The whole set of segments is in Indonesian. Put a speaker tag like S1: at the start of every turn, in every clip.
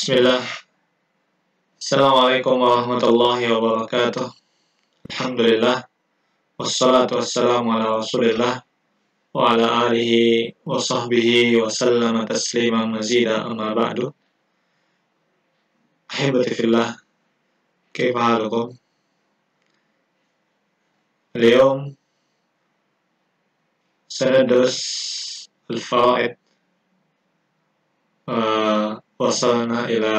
S1: Bismillah. Assalamualaikum warahmatullahi wabarakatuh. Alhamdulillah. Wassalatu wassalamu ala rasulillah wa ala alihi wa sahbihi wa sallama tasliman mazida amma ba'du. Ahibati fillah, kaifa halukum? اليوم سندرس الفوائد. وصلنا إلى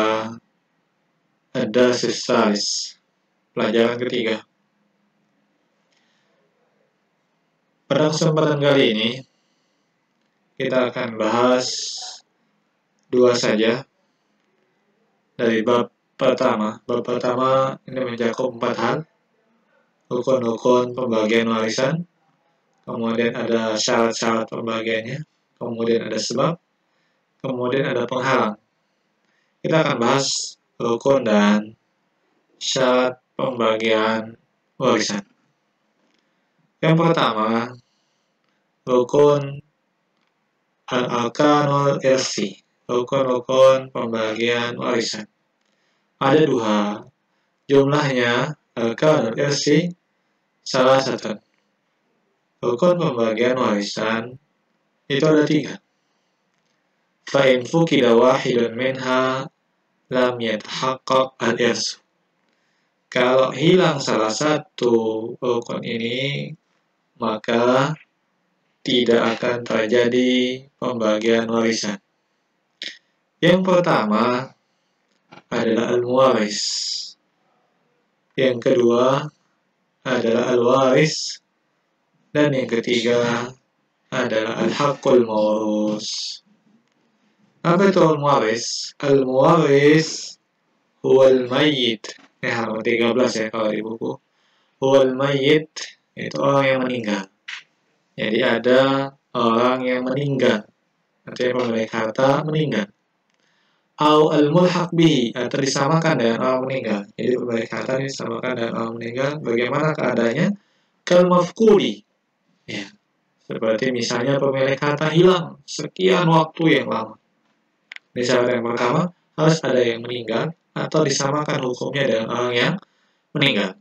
S1: الدرس الثالث, pelajaran ketiga. Pada kesempatan kali ini kita akan bahas dua saja dari bab pertama. Bab pertama ini mencakup 4 hal: rukun-rukun pembagian warisan, kemudian ada syarat-syarat pembagiannya, kemudian ada sebab, kemudian ada penghalang. Kita akan bahas rukun dan syarat pembagian warisan. Yang pertama, rukun al-arkanul irsi, rukun-rukun pembagian warisan. Ada 2, jumlahnya arkanul irsi salah satu. Rukun pembagian warisan itu ada 3. Fa'in fukida wahidun minha lam yatahaqqaq al-irsu. Kalau hilang salah satu rukun ini, maka tidak akan terjadi pembagian warisan. Yang pertama adalah al-muwaris. Yang kedua adalah al-waris. Dan yang ketiga adalah al-haqqul mawrus. Apa itu al-muwaris? Al-muwaris huwal mayyit. Halaman 13 ya kalau di buku. Huwal mayyit itu orang yang meninggal. Jadi ada orang yang meninggal, artinya pemilik harta meninggal. Au al-mulhaq bihi, atau disamakan dengan orang meninggal. Jadi pemilik harta disamakan dengan orang meninggal. Bagaimana keadaannya? Kal mafqudi. Ya. Seperti misalnya pemilik harta hilang sekian waktu yang lama. Di syarat yang pertama, harus ada yang meninggal atau disamakan hukumnya dengan orang yang meninggal.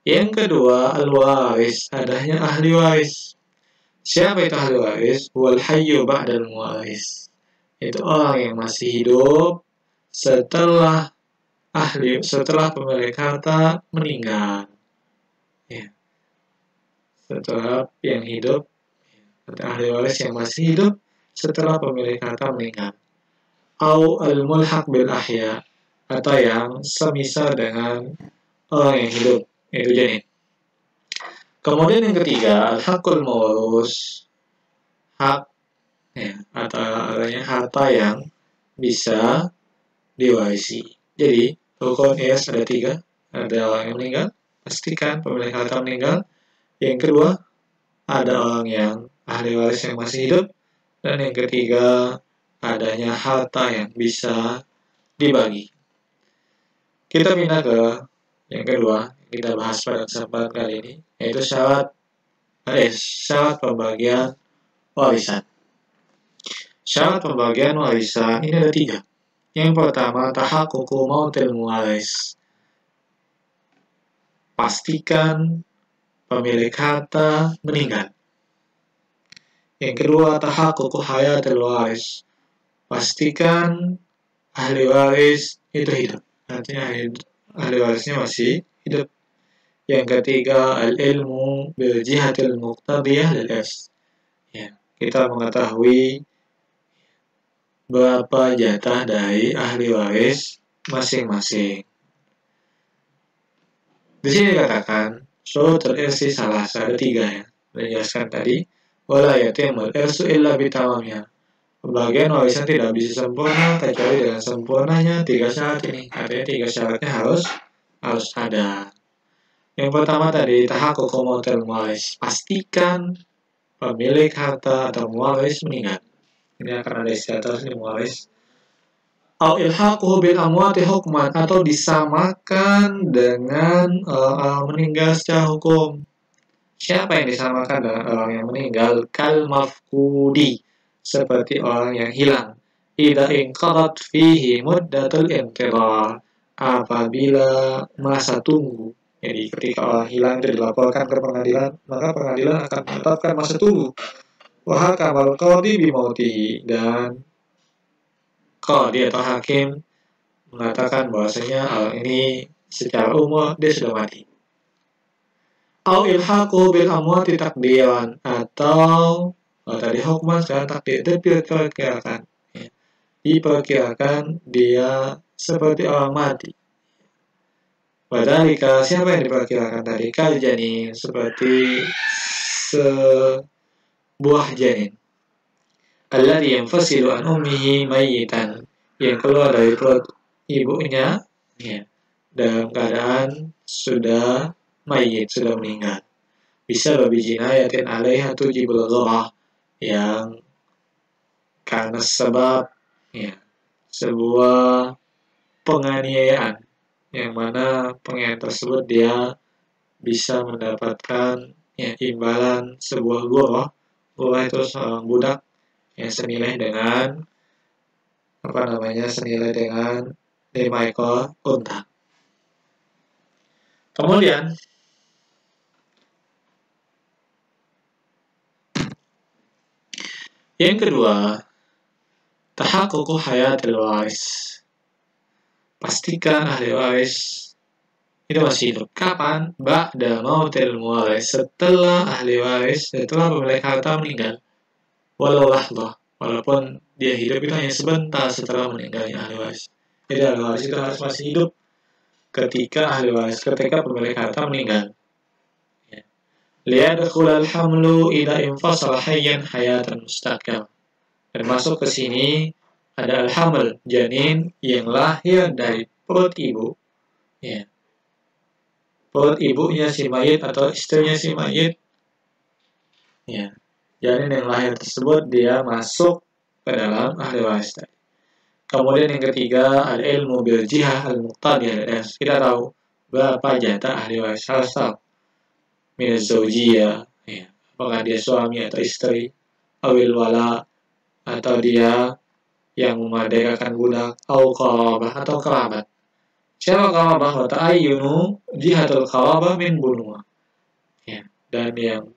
S1: Yang kedua, al-waris, adanya ahli waris. Siapa itu ahli waris? Wal hayyu ba'dal muwaris. Itu orang yang masih hidup setelah pemilik harta meninggal. Ya. Setelah yang hidup, ahli waris yang masih hidup setelah pemilik harta meninggal. Au al-mulhaq bil ahya, atau yang semisal dengan orang yang hidup, itu janin. Kemudian yang ketiga, al-haqqul mawrus, hak ya, atau adanya harta yang bisa diwarisi. Jadi rukun IS ada 3, ada orang yang meninggal, pastikan pemilik harta meninggal. Yang kedua, ada orang yang ahli waris yang masih hidup, dan yang ketiga, adanya harta yang bisa dibagi. Kita pindah ke yang kedua, kita bahas pada kesempatan kali ini, yaitu syarat pembagian warisan. Syarat pembagian warisan ini ada 3. Yang pertama, tahaqququ mautil muwaris. Pastikan pemilik harta meninggal. Yang kedua, tahaqququ hayatil waris. Pastikan ahli waris itu hidup. Artinya ahli warisnya masih hidup. Yang ketiga, al-ilmu bil jihatil muqtadiyah lil irs. Ya, kita mengetahui berapa jatah dari ahli waris masing-masing. Di sini dikatakan syurutul irsi salah ada 3 ya. Dijelaskan tadi, wala yatimul irsu illa bitamamnya. Pembagian warisan tidak bisa sempurna kecuali dengan sempurnanya 3 syarat ini. Artinya 3 syaratnya harus ada. Yang pertama tadi, tahaqququ mautil muwaris. Pastikan pemilik harta atau muwaris meninggal. Ini akan ada istilah terus nih, muwaris. Au ilhaquhu bil amwati hukman, atau disamakan dengan orang meninggal secara hukum. Siapa yang disamakan dengan orang yang meninggal? Kal mafqudi, seperti orang yang hilang. idza inqadat fihi muddatul intidhar, apabila masa tunggu. Jadi ketika orang hilang itu dilaporkan ke pengadilan, maka pengadilan akan menetapkan masa tunggu. Wa hakamal qadhi bimautihi, dan qadhi atau hakim mengatakan bahwasanya ini secara umum dia sudah mati. Au ilhaqu bil amwati takdiran, atau tadi hukman secara takdir itu diperkirakan. Ya. Diperkirakan dia seperti orang mati. Padahal siapa yang diperkirakan tadi? Kal janin, seperti sebuah janin. Alladhi yanfasilu an ummihi mayyitan, yang keluar dari perut ibunya ya, dalam keadaan sudah mayyit, sudah meninggal. Bisa babi jinayatin alaiha tujibul ghurah, yang karena sebab ya, sebuah penganiayaan, yang mana penganiayaan tersebut dia bisa mendapatkan ya, imbalan sebuah ghurah. Ghurah itu seorang budak yang senilai dengan senilai dengan 5 ekor unta. Kemudian yang kedua, tahaqququ hayatil waris. Pastikan ahli waris itu masih hidup. Kapan? Ba'da mautil muwaris, setelah ahli waris, setelah pemilik harta meninggal. Walau lahdah, walaupun dia hidup itu hanya sebentar setelah meninggalnya ahli waris. Jadi ahli waris itu harus masih hidup ketika pemilik harta meninggal. Liyadkhul al-hamlu idza infasala hayyan hayatan mustaqil. Termasuk ke sini ada al-haml, janin yang lahir dari perut ibu. Ya. Perut ibunya si mayit atau istrinya si mayit. Ya. Janin yang lahir tersebut dia masuk ke dalam ahli waris tadi. Kemudian yang ketiga, al-ilmu bil jihah al-muqtadiyah. Kita tahu berapa jatah ahli waris, harus tahu. Minaz zawjiyah, ya. Apakah dia suami atau istri, awil wala, atau dia yang memerdekakan budak, au qarabah, atau kerabat. Siapa qarabah? Wa ta'ayyunu jihatul qarabah min bunuah. Ya. Dan yang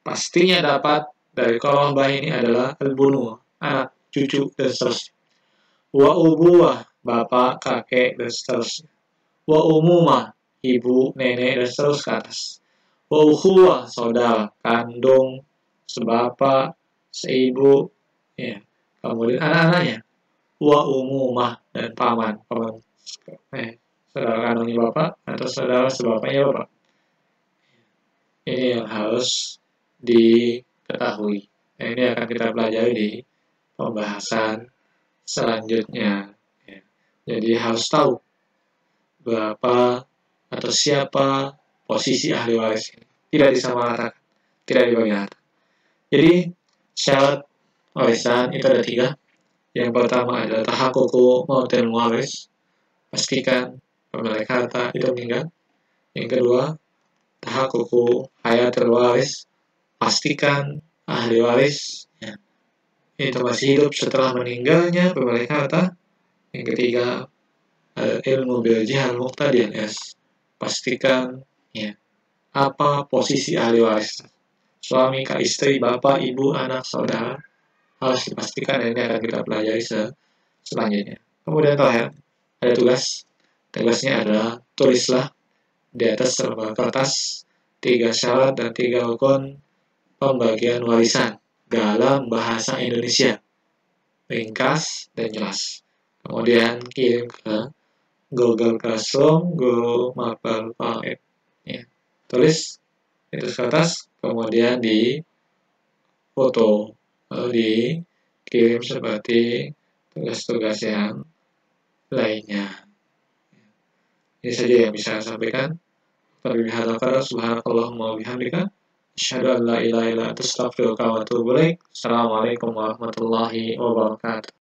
S1: pastinya dapat dari qarabah ini adalah al-bunuah, anak, cucu, dan seterusnya. Wa ubuwah, bapak, kakek, dan seterusnya. Wa umumah, ibu, nenek, dan seterusnya ke atas. Wa ukhuwah, saudara, kandung, sebapak, seibu, ya. Kemudian anak-anaknya. Wa umumah, dan paman saudara kandungnya bapak atau saudara sebapaknya bapak. Ini yang harus diketahui. Nah, ini akan kita pelajari di pembahasan selanjutnya. Ya. Jadi harus tahu berapa atau siapa posisi ahli waris ini. Tidak disamaratakan, tidak dibagi rata. Jadi syarat warisan itu ada 3. Yang pertama adalah tahaqququ mautil waris, pastikan pemilik harta itu meninggal. Yang kedua, tahaqququ hayatil waris, pastikan ahli waris ya, itu masih hidup setelah meninggalnya pemilik harta. Yang ketiga, ilmu bil jihal muqtadiyah, pastikan ya, apa posisi ahli waris, suami, kak, istri, bapak, ibu, anak, saudara, harus dipastikan. Ini akan kita pelajari selanjutnya. Kemudian terakhir ada tugasnya adalah tulislah di atas lembar kertas 3 syarat dan 3 rukun pembagian warisan dalam bahasa Indonesia, ringkas dan jelas. Kemudian kirim ke Google Classroom, Google Mapel Palette. Ya. Tulis itu kertas, kemudian di foto, lalu dikirim seperti tugas-tugas yang lainnya. Ini saja yang bisa saya sampaikan. Subhanakallahumma wa bihamdika, asyhadu an la ilaha illa anta, astaghfiruka wa atubu ilaik. Assalamualaikum warahmatullahi wabarakatuh.